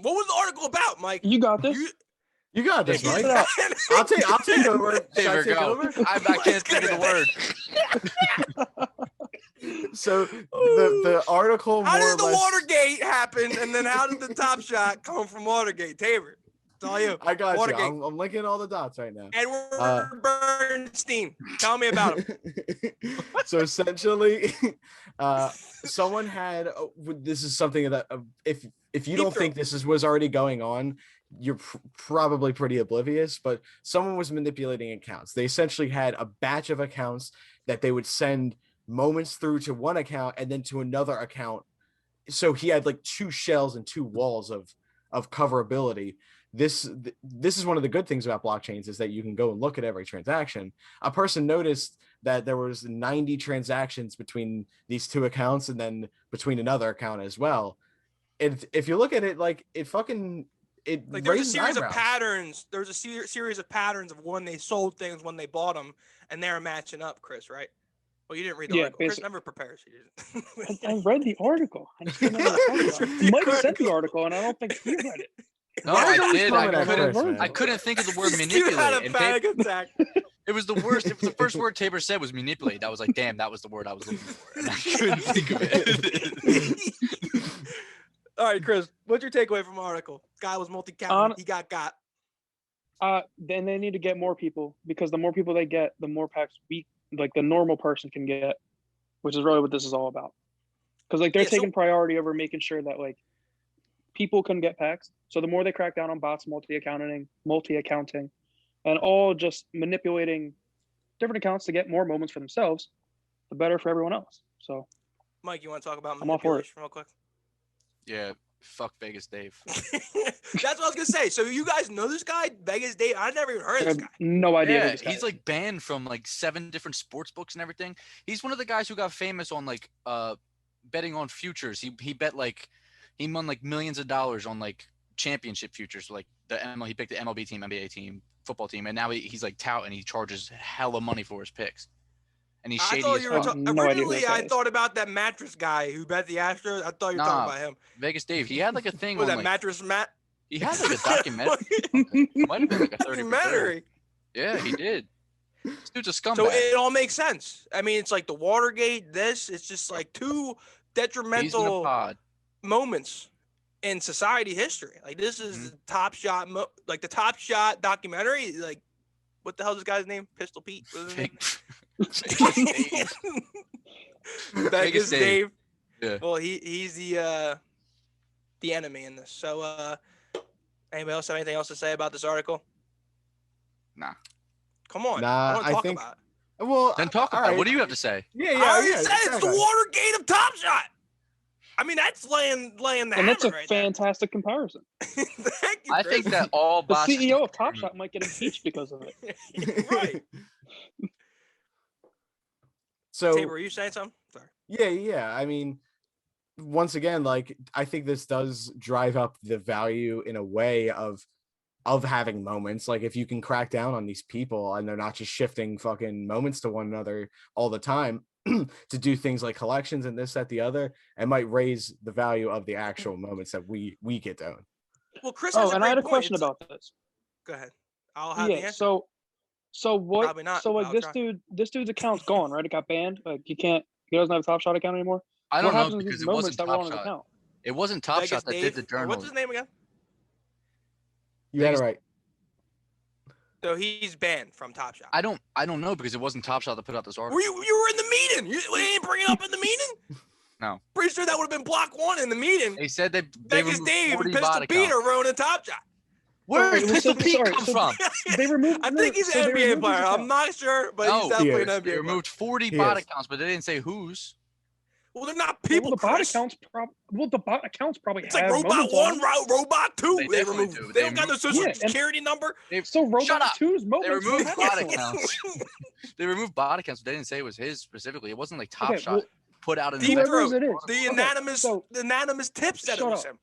was the article about, Mike? You got this. You got this, Mike. Yeah. I'll take over. Should I There we take go. over? I can't think of the word. So the article How more did or the less. Watergate happen, and then how did the Top Shot come from Watergate? Tabor, it's all you. I got Watergate. you. I'm linking all the dots right now. Edward Bernstein. Tell me about him. So essentially, someone had. This is something that if you don't think this was already going on, you're probably pretty oblivious. But someone was manipulating accounts. They essentially had a batch of accounts that they would send moments through to one account and then to another account. So he had like two shells and two walls of coverability. This is one of the good things about blockchains is that you can go and look at every transaction. A person noticed that there was 90 transactions between these two accounts and then between another account as well. And if you look at it, like it Like there's a raises series of eyebrows. patterns. There's a series of patterns of when they sold things, when they bought them, and they're matching up, Chris, right? Well, you didn't read the Yeah, article. Chris basically. never prepares. You didn't. I read the article. I just didn't know what to talk about. Mike sent the article, and I don't think he read it. No, Why are you I always did. coming I at couldn't. Chris, man? I couldn't think of the word This dude had manipulate. a And panic attack. it was the worst. It was the first word Tabor said was manipulate. I was like, damn, that was the word I was looking for, and I couldn't think of it. All right, Chris, what's your takeaway from the article? Guy was multi-counting. He got. Then they need to get more people, because the more people they get, the more packs like the normal person can get, which is really what this is all about. Because like they're Yeah, so- taking priority over making sure that like people can get packs. So the more they crack down on bots, multi-accounting, and all just manipulating different accounts to get more moments for themselves, the better for everyone else. So Mike, you want to talk about I'm all for it. manipulation real quick? Yeah, fuck Vegas Dave. That's what I was gonna say. So you guys know this guy, Vegas Dave? I never even heard I of this have guy. no idea. who Yeah, this guy he's is. like banned from like 7 different sports books and everything. He's one of the guys who got famous on like betting on futures. He bet like he won like millions of dollars on like championship futures, like he picked the MLB team, NBA team, football team, and now he's like tout and he charges hella money for his picks. And he's I shady thought as you were fuck. no idea who originally. this guy I is. thought about that mattress guy who bet the Astros. I thought you were Nah, talking about him. Vegas Dave. He had like a thing Was on that like mattress Matt? he had like a documentary. Might have been like a 30 for 30. Documentary. Yeah, he did. This dude's a scumbag. So it all makes sense. I mean, it's like the Watergate. It's just like two He's in the detrimental pod. moments in society history. Like this is the Top Shot, like the Top Shot documentary. Like, what the hell is this guy's name? Pistol Pete. What is his name? Vegas Vegas Dave. Dave. Yeah. Well, he's the enemy in this. So, anybody else have anything else to say about this article? Nah. Come on. Nah, I want I to talk think- about it. Well, Then talk all about it. right. What do you have to say? Yeah, I already said it's exactly. the Watergate of Top Shot. I mean, that's laying the And hammer that's a right fantastic comparison. there. Thank you, I Chris. think that all The botches CEO of Top Shot might get impeached because of it. Right. So Tabor, were you saying something? Sorry. yeah. I mean, once again, like I think this does drive up the value in a way of having moments. Like if you can crack down on these people and they're not just shifting fucking moments to one another all the time to do things like collections and this, that, the other, it might raise the value of the actual moments that we get to own. Well, Chris has Oh, a and great I had a point. question It's about this. go ahead. I'll have the Yeah. answer. So what? Probably not, So but like I'll try. this dude's account's gone, right? It got banned. Like he doesn't have a Top Shot account anymore. I What don't know happens with because these it moments wasn't that were Top on his Shot. account? It wasn't Top Vegas Shot that Dave, did the or journal. what's his name again? You had it Vegas- right. So he's banned from Top Shot. I don't know because it wasn't Top Shot that put out this article. Were you were in the meeting? You didn't bring it up in the meeting? No. Pretty sure that would have been block one in the meeting. They said they Vegas removed Dave 40 and Pistol bot Pete accounts. are running Top Shot. Where did Sorry, Pistol so- Pete sorry, come so- from? They removed. I think he's so an they NBA removed his player. I'm account. not sure, but No, he's definitely he an is. NBA They player. removed 40 He bot is. accounts, but they didn't say whose. Well, they're not people, the bot Chris. accounts the bot accounts probably It's like have Robot moments on 1, them. Robot 2. They They definitely removed. do. They They don't got no removed- social Yeah, and- security number. So Robot Shut up. 2's They moments were removed bot hacked. accounts. They removed bot accounts, but they didn't say it was his specifically. It wasn't like Top Okay, Shot well, put out an Deep whoever's Throat. it is. The Okay, anonymous, so- the anonymous tip said it Shut was up. him.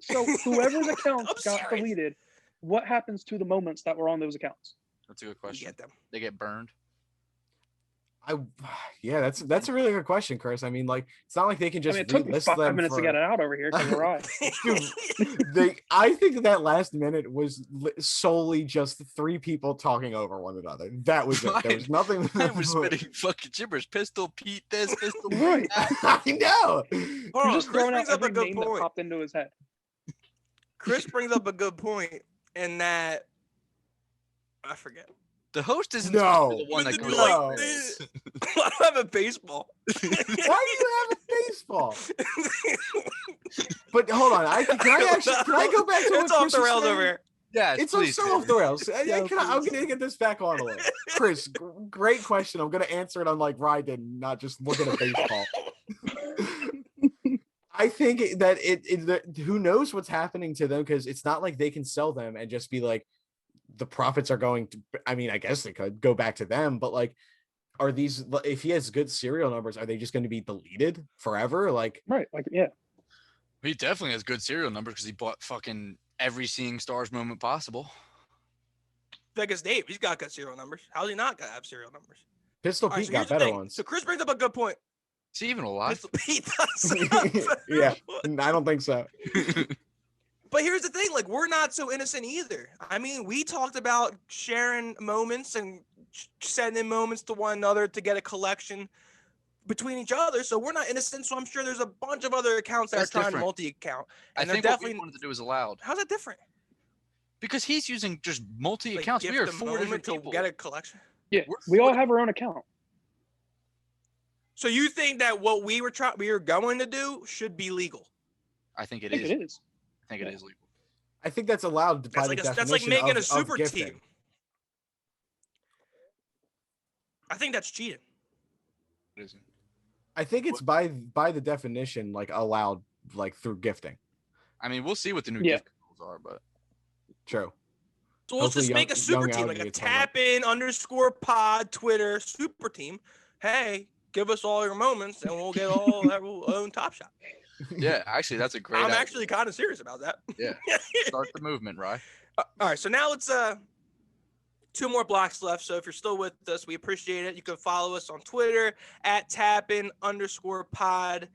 So whoever's accounts I'm got serious. deleted, what happens to the moments that were on those accounts? That's a good You question. get them. They get burned. Yeah, that's a really good question, Chris. I mean, like it's not like they can I just mean, it took me relist 5 them minutes to for- get it out over here because we're right. I think that last minute was solely just 3 people talking over one another. That was it. There was nothing. I was spitting fucking gibberish. Pistol Pete this, Pistol Pete Right. that. I know. Hold You're on, just Chris throwing brings out up a every good name that point. popped into his head. Chris brings up a good point in that I forget. The host isn't No. supposed to be the one that But goes like, No. like this. I don't have a baseball. Why do you have a baseball? But hold on, can I go back to what It's off Chris the was rails saying? over here. Yes, It's please. so off the rails. Yeah, I'm please. gonna get this back on a little. Chris, great question. I'm gonna answer it unlike Rye did, not just look at a baseball. I think that who knows what's happening to them, because it's not like they can sell them and just be like the profits are going to. I mean, I guess they could go back to them, but like, are these, if he has good serial numbers, are they just going to be deleted forever? Like, Right. Like, yeah. He definitely has good serial numbers because he bought fucking every Seeing Stars moment possible. Vegas Dave, he's got good serial numbers. How's he not gonna have serial numbers? Pistol All right, Pete so got here's the better thing. ones. So Chris brings up a good point. Is he even alive? Pistol Pete does. Yeah, I don't think so. But here's the thing, like, we're not so innocent either. I mean, we talked about sharing moments and sending moments to one another to get a collection between each other. So we're not innocent. So I'm sure there's a bunch of other accounts that That's are trying different. to multi-account. I And they're think what definitely. we wanted to do is allowed How's that different? because he's using just multi Like, accounts. We gift are a 4 moment different to people. get a collection. Yeah. We're We all for- have our own account. So you think that what we were going to do should be legal? I think I it think is. it is. I think it Yeah. is legal. I think that's allowed by the That's like definition making of, a super of gifting. team. I think that's cheating. It isn't. I think it's by the definition like allowed, like through gifting. I mean, we'll see what the new Yeah. gift rules are, but True. So let's Hopefully just make a super young team, like Algie a gets hung up. tap in _pod Twitter super team. Hey, give us all your moments and we'll get all that we'll own Top Shot. yeah, actually, that's a great. I'm idea. actually kind of serious about that. Yeah. Start the movement, right? All right, so now it's 2 more blocks left. So if you're still with us, we appreciate it. You can follow us on Twitter at @tappin_pod.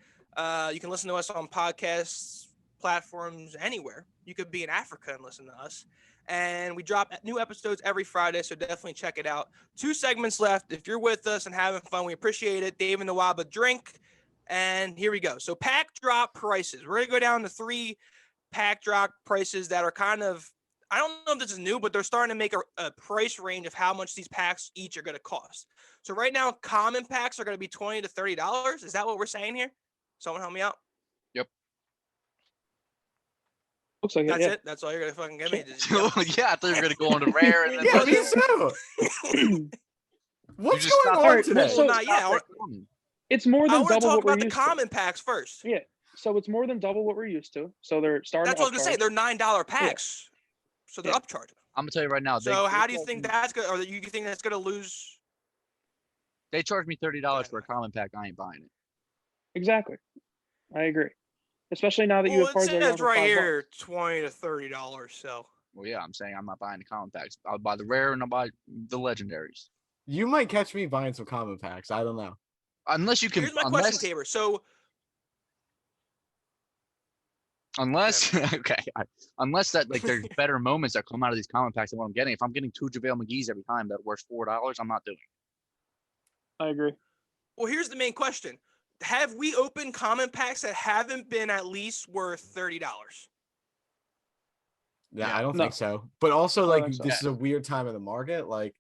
You can listen to us on podcasts platforms anywhere. You could be in Africa and listen to us. And we drop new episodes every Friday, so definitely check it out. 2 segments left. If you're with us and having fun, we appreciate it. Dave and the Waba drink. And here we go. So pack drop prices. We're going to go down to 3 pack drop prices that are kind of, I don't know if this is new, but they're starting to make a price range of how much these packs each are going to cost. So right now, common packs are going to be $20 to $30. Is that what we're saying here? Someone help me out. Looks like it. That's Yeah. it. That's all you're gonna fucking give me. Yeah, I thought you were gonna go on to rare and then Yeah, me legendary. too. What's just going stopped- on Alright, today? so- Not yet. It's more I than want to double talk what we're about the used common packs first. to. Yeah. So it's more than double what we're used to. So they're starting. That's what I was gonna say. They're $9 packs, so they're Yeah. upcharging. I'm gonna tell you right now. So how do you charge think me- that's gonna? Or you think that's gonna lose? They charge me $30 for a common pack. I ain't buying it. Exactly. I agree. Especially now that you Well, have it cards that are going says for right $5. here $20 to $30. So Well, yeah, I'm saying I'm not buying the common packs. I'll buy the rare and I'll buy the legendaries. You might catch me buying some common packs. I don't know. Unless you can, here's my unless, question, Tabor. So okay, unless that like there's better moments that come out of these common packs than what I'm getting. If I'm getting 2 JaVale McGee's every time that worth $4, I'm not doing it. I agree. well, here's the main question: have we opened common packs that haven't been at least worth $30? Yeah, Yeah. I don't No. think so. But also, I don't like, think so. this is a weird time of the market. Like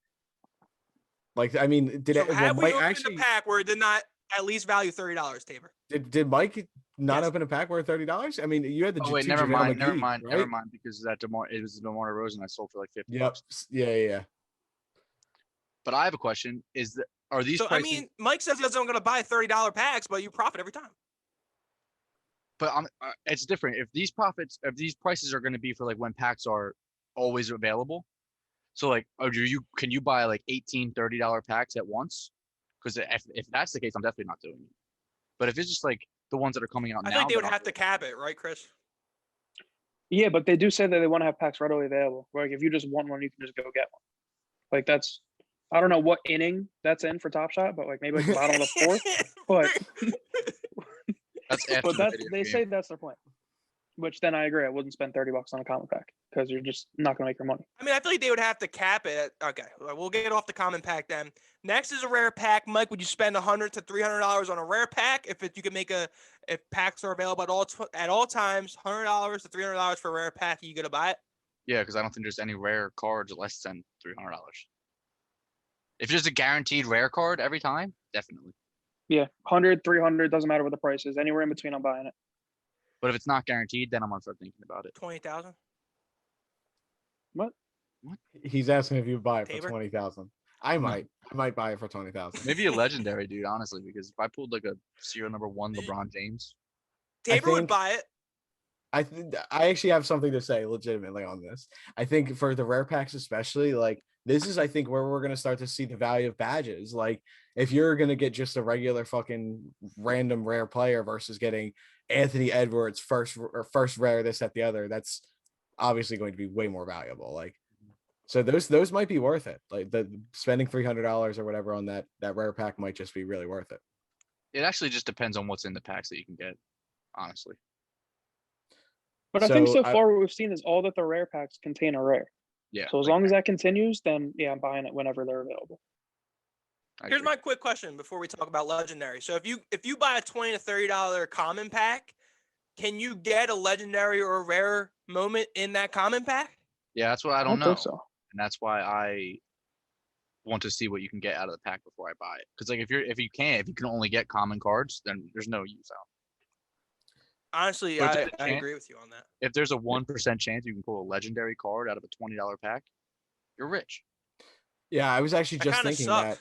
I mean, did So it? have Well, we Mike opened actually a pack where it did not at least value $30, Tabor? did Mike not Yes. open a pack worth $30? I mean, you had the Oh wait, two never JaVale mind, never McGee, mind, right? never mind, because that it was DeMar DeRozan I sold for like $50. Yep. Yeah. But I have a question: are these So prices? I mean, Mike says he doesn't going to buy $30 packs, but you profit every time. But it's different. If these prices are going to be for like when packs are always available. So like, can you buy like 18 $30 packs at once? Because if that's the case, I'm definitely not doing it. But if it's just like the ones that are coming out I now, think they would then have to cap it, right, Chris? Yeah, but they do say that they want to have packs readily available. Like if you just want one, you can just go get one. Like that's, I don't know what inning that's in for Top Shot, but like maybe like the bottom of the fourth. But that's after but the that's video they game. say that's their plan. Which then I agree. I wouldn't spend $30 on a common pack because you're just not gonna make your money. I mean, I feel like they would have to cap it. Okay, we'll get off the common pack then. Next is a rare pack. Mike, would you spend $100 to $300 on a rare pack if you could make if packs are available at all times, $100 to $300 for a rare pack? Are you gonna buy it? Yeah, because I don't think there's any rare cards less than $300. If there's a guaranteed rare card every time, definitely. Yeah, 100, 300 doesn't matter what the price is. Anywhere in between, I'm buying it. But if it's not guaranteed, then I'm gonna start thinking about it. 20,000. He's asking if you would buy it for Tabor? 20,000. I might buy it for 20,000. Maybe a legendary, dude. Honestly, because if I pulled like a serial number 1 LeBron James, Tabor would think- buy it. I actually have something to say legitimately on this. I think for the rare packs especially, like this is I think where we're gonna start to see the value of badges. Like if you're gonna get just a regular fucking random rare player versus getting Anthony Edwards first rare, this, that, the other, that's obviously going to be way more valuable. Like so those might be worth it. Like the spending $300 or whatever on that rare pack might just be really worth it. it actually just depends on what's in the packs that you can get. Honestly, But I think So so far what we've seen is all that the rare packs contain a rare. yeah. So as long as that continues, then yeah, I'm buying it whenever they're available. I Here's agree. my quick question before we talk about legendary. So if you buy a $20 to $30 common pack, can you get a legendary or a rare moment in that common pack? Yeah, that's what I I don't don't know, think so. and that's why I want to see what you can get out of the pack before I buy it. Because like if you can only get common cards, then there's no use out. Honestly, But I there's a chance- agree with you on that. If there's a 1% chance you can pull a legendary card out of a $20 pack, you're rich. Yeah, I was actually That just kind of thinking sucks.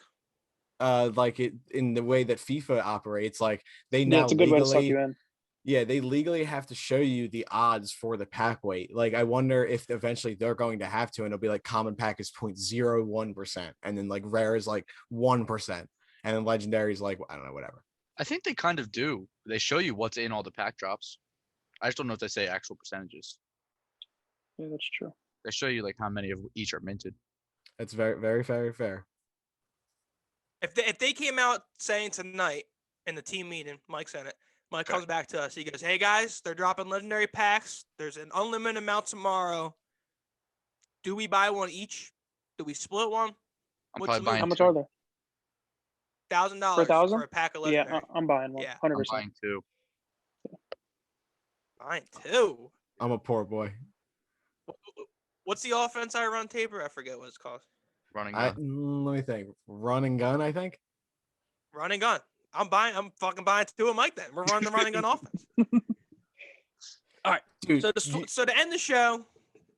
that like it in the way that FIFA operates, like they Yeah, now it's a good way to suck legally you in. yeah, they legally have to show you the odds for the pack weight. Like I wonder if eventually they're going to have to, and it'll be like common pack is 0.01%, and then like rare is like 1%, and then legendary is like I don't know, whatever. I think they kind of do. They show you what's in all the pack drops. I just don't know if they say actual percentages. Yeah, that's true. They show you like how many of each are minted. That's very, very, very fair. If they came out saying tonight in the team meeting, Mike said it. Mike comes back to us. He goes, "Hey guys, they're dropping legendary packs. There's an unlimited amount tomorrow. Do we buy one each? Do we split one? I'm What's probably the buying How much two. are they? $1,000 For 1,000? for a pack of Yeah, legendary? I'm buying one. Yeah. 100%. I'm buying two. Mine too. I'm a poor boy. What's the offense I run, Tabor? I forget what it's called. Running Let gun. me think. Run and gun, I think. Run and gun. I'm fucking buying two of Mike then. We're running the running gun offense. All right. Dude, So to end the show,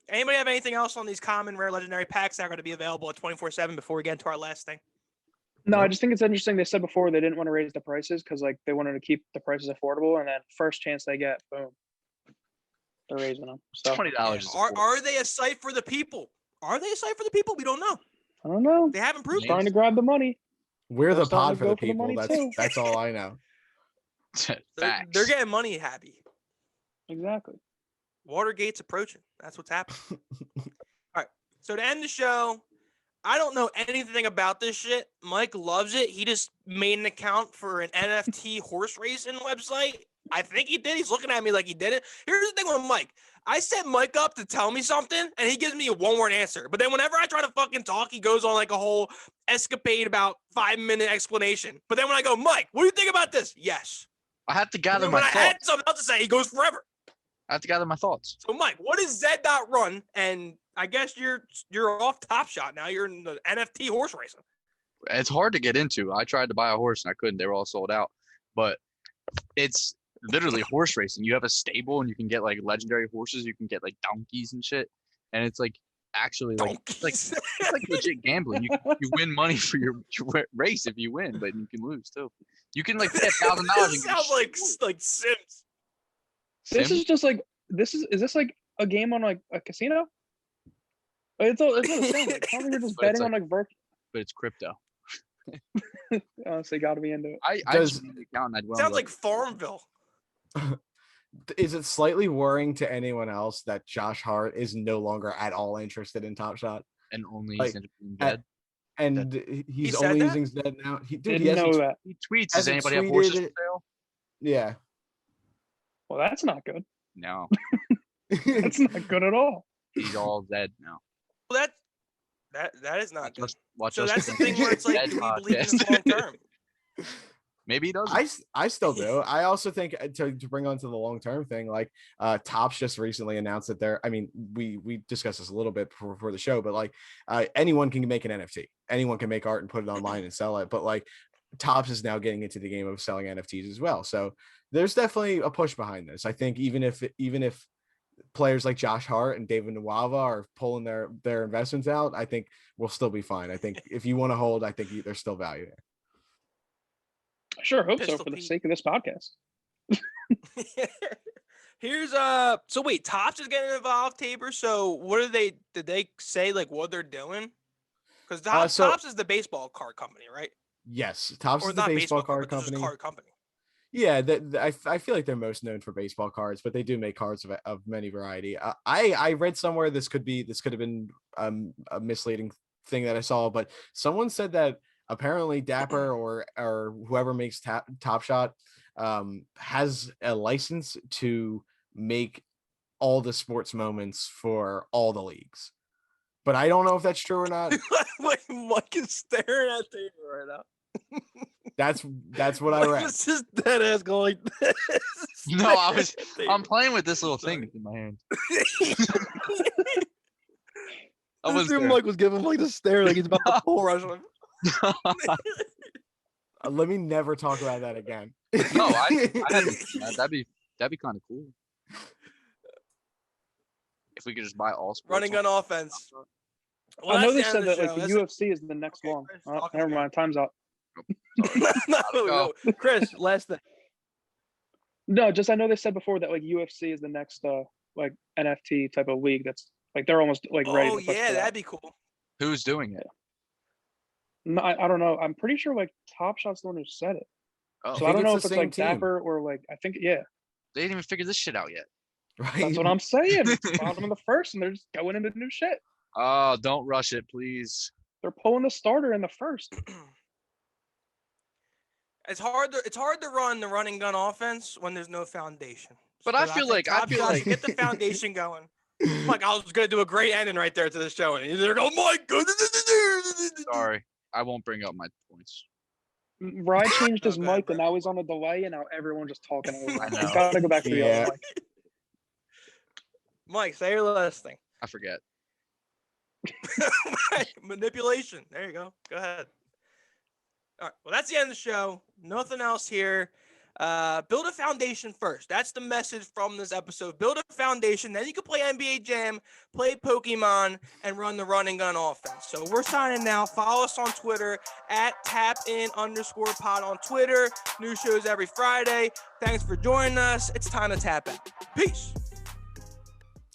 anybody have anything else on these common, rare, legendary packs that are going to be available at 24/7 before we get into our last thing? No, I Nope. just think it's interesting. They said before they didn't want to raise the prices because like they wanted to keep the prices affordable, and then first chance they get, boom, they're raising them. So $20. Are they a site for the people? Are they a site for the people? We don't know. I don't know. They haven't They're proved starting it. to grab the money. we're They're the starting pod to for go the for the people. money, That's too. that's all I know. They're Facts. getting money happy. Exactly. Watergate's approaching. That's what's happening. All right. So to end the show, I don't know anything about this shit. Mike loves it. He just made an account for an NFT horse racing website. I think he did. He's looking at me like he did it. Here's the thing with Mike. I set Mike up to tell me something, and he gives me a one-word answer. But then whenever I try to fucking talk, he goes on like a whole escapade about 5-minute explanation. But then when I go, Mike, what do you think about this? Yes. I have to And gather then my when I had thoughts. something else to say, he goes forever. I have to gather my thoughts. So, Mike, what is Z.Run? And I guess you're off Top Shot now. You're in the NFT horse racing. It's hard to get into. I tried to buy a horse and I couldn't. They were all sold out. But it's literally horse racing. You have a stable and you can get like legendary horses. You can get like donkeys and shit. And it's like actually like Donkeys. it's like legit gambling. You win money for your race if you win, but you can lose too. You can like pay $1,000 and This get a sounds like shit. Sims. This Sim? is just like is this like a game on like a casino? It's what it sounds like. It sounds like you're just But it's betting on like but it's crypto. honestly, gotta be into it. I Does- just made an account and I'd run Sounds like Farmville. Is it slightly worrying to anyone else that Josh Hart is no longer at all interested in Top Shot? and only like, he's interested in dead. And he's said only that? using Zed now. Dude, Didn't he hasn't know that. He tweets, does hasn't anybody have horses for tweeted- sale? Yeah. Well, that's not good. No, That's not good at all. he's all dead now. Well, that is not good. Watch So us that's the listen thing where it's like, Dead do we believe in podcast. this long term? Maybe he doesn't. I still do. I also think to bring on to the long term thing, like Topps just recently announced that they're. I mean, we discussed this a little bit before the show, but like anyone can make an NFT. Anyone can make art and put it online and sell it. But like Topps is now getting into the game of selling NFTs as well. So there's definitely a push behind this. I think even if players like Josh Hart and David Nwava are pulling their investments out, I think we'll still be fine. I think if you want to hold, I think there's still value there. I sure hope so Pistol for the Pete. sake of this podcast. Here's so wait, Topps is getting involved, Tabor. So what are they? Did they say like what they're doing? Because Topps is the baseball card company, right? Yes, Topps Or is the not baseball card, card but this is company. card company. Yeah, I feel like they're most known for baseball cards, but they do make cards of many variety. I read somewhere this could have been a misleading thing that I saw, but someone said that apparently Dapper or whoever makes Top Shot has a license to make all the sports moments for all the leagues. But I don't know if that's true or not. Wait, Mike is staring at Tabor right now. That's what I Mike read. was just dead ass going like this. No, I'm playing with this little thing in my hand. I was there. Mike was giving like the stare, like he's about to pull rush him. Let me never talk about that again. No, I that'd be kind of cool. If we could just buy all sports. Running gun offense. Well, I know they that's the said end of that the like show. the That's- UFC is the next Okay, one. Chris, Oh, talk never again. mind. Time's up. no, Chris, last thing. No, just I know they said before that like UFC is the next like NFT type of league. That's like they're almost like ready. Oh to push yeah, for that. that'd be cool. Who's doing it? No, I don't know. I'm pretty sure like Top Shot's the one who said it. Oh, So think I don't know it's if the it's same like team. Dapper or like I think yeah. they didn't even figure this shit out yet. Right? That's what I'm saying. It's bottom of the first, and they're just going into new shit. Oh, don't rush it, please. They're pulling the starter in the first. It's hard to run the running gun offense when there's no foundation. But I So feel think like- I Top feel Shot like- should get the foundation going. Like I was gonna do a great ending right there to the show, and they're going, "Oh my goodness!" Sorry, I won't bring up my points. Ryan changed his Oh, go ahead, mic, bro. and now he's on a delay, and now everyone's just talking over I him. know. He's got to go back to the Yeah. other mic. Mike, say your last thing. I forget. Manipulation. There you go. Go ahead. All right. Well, that's the end of the show. Nothing else here. Build a foundation first. That's the message from this episode. Build a foundation, then you can play NBA Jam, play Pokemon, and run the run and gun offense. So we're signing now. Follow us on Twitter at tapin_pod on Twitter. New shows every Friday. Thanks for joining us. It's time to tap out. Peace.